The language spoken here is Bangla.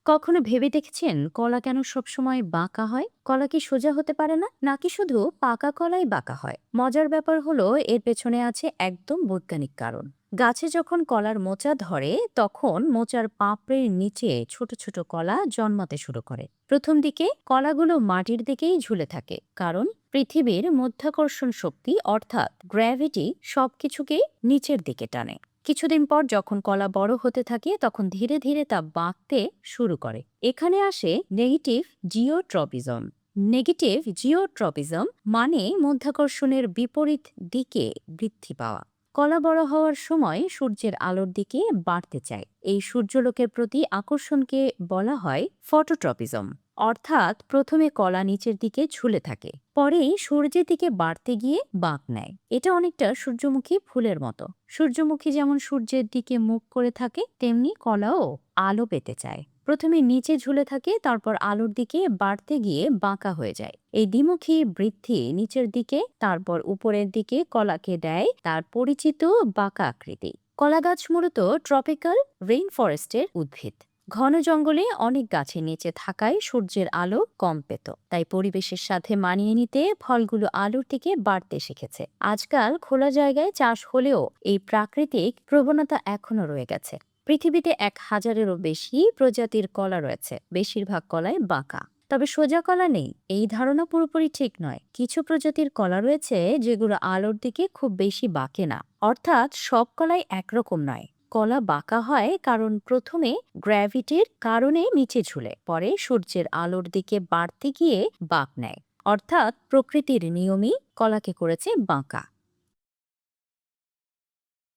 কখনো ভেবে দেখেছেন কলা কেন সবসময় বাঁকা হয়? কলা কি সোজা হতে পারে না, নাকি শুধু পাকা কলাই বাঁকা হয়? মজার ব্যাপার হলো এর পেছনে আছে একদম বৈজ্ঞানিক কারণ। গাছে যখন কলার মোচা ধরে, তখন মোচার পাপড়ির নিচে ছোট ছোট কলা জন্মাতে শুরু করে। প্রথম দিকে কলাগুলো মাটির দিকেই ঝুলে থাকে, কারণ পৃথিবীর মধ্যাকর্ষণ শক্তি অর্থাৎ গ্র্যাভিটি সবকিছুকেই নিচের দিকে টানে। কিছুদিন পর যখন কলা বড় হতে থাকে, তখন ধীরে ধীরে তা বাঁকতে শুরু করে। এখানে আসে নেগেটিভ জিওট্রপিজম। নেগেটিভ জিওট্রপিজম মানে মধ্যাকর্ষণের বিপরীত দিকে বৃদ্ধি পাওয়া। কলা বড় হওয়ার সময় সূর্যের আলোর দিকে বাড়তে চায়। এই সূর্যলোকের প্রতি আকর্ষণকে বলা হয় ফটোট্রপিজম। অর্থাৎ প্রথমে কলা নিচের দিকে ঝুলে থাকে, পরেই সূর্যের দিকে বাড়তে গিয়ে বাঁক নেয়। এটা অনেকটা সূর্যমুখী ফুলের মতো। সূর্যমুখী যেমন সূর্যের দিকে মুখ করে থাকে, তেমনি কলাও আলো পেতে চায়। প্রথমে নিচে ঝুলে থাকে, তারপর আলোর দিকে বাড়তে গিয়ে বাঁকা হয়ে যায়। এই দ্বিমুখী বৃদ্ধি নিচের দিকে তারপর উপরের দিকে কলাকে দেয় তার পরিচিত বাঁকা আকৃতি। কলা গাছ মূলত ট্রপিক্যাল রেইন ফরেস্টের উদ্ভিদ। ঘন জঙ্গলে অনেক গাছের নিচে থাকায় সূর্যের আলো কম পেত, তাই পরিবেশের সাথে মানিয়ে নিতে ফলগুলো আলোর দিকে বাড়তে শিখেছে। আজকাল খোলা জায়গায় চাষ হলেও এই প্রাকৃতিক প্রবণতা এখনো রয়ে গেছে। পৃথিবীতে 1000-এরও বেশি প্রজাতির কলা রয়েছে, বেশিরভাগ কলাই বাঁকা। তবে সোজা কলা নেই, এই ধারণা পুরোপুরি ঠিক নয়। কিছু প্রজাতির কলা রয়েছে যেগুলো আলোর দিকে খুব বেশি বাঁকে না, অর্থাৎ সব কলাই একরকম নয়। কলা বাঁকা হয় কারণ প্রথমে গ্র্যাভিটির কারণে নিচে ঝুলে, পরে সূর্যের আলোর দিকে বাড়তে গিয়ে বাঁক নেয়। অর্থাৎ প্রকৃতির নিয়মই কলাকে করেছে বাঁকা।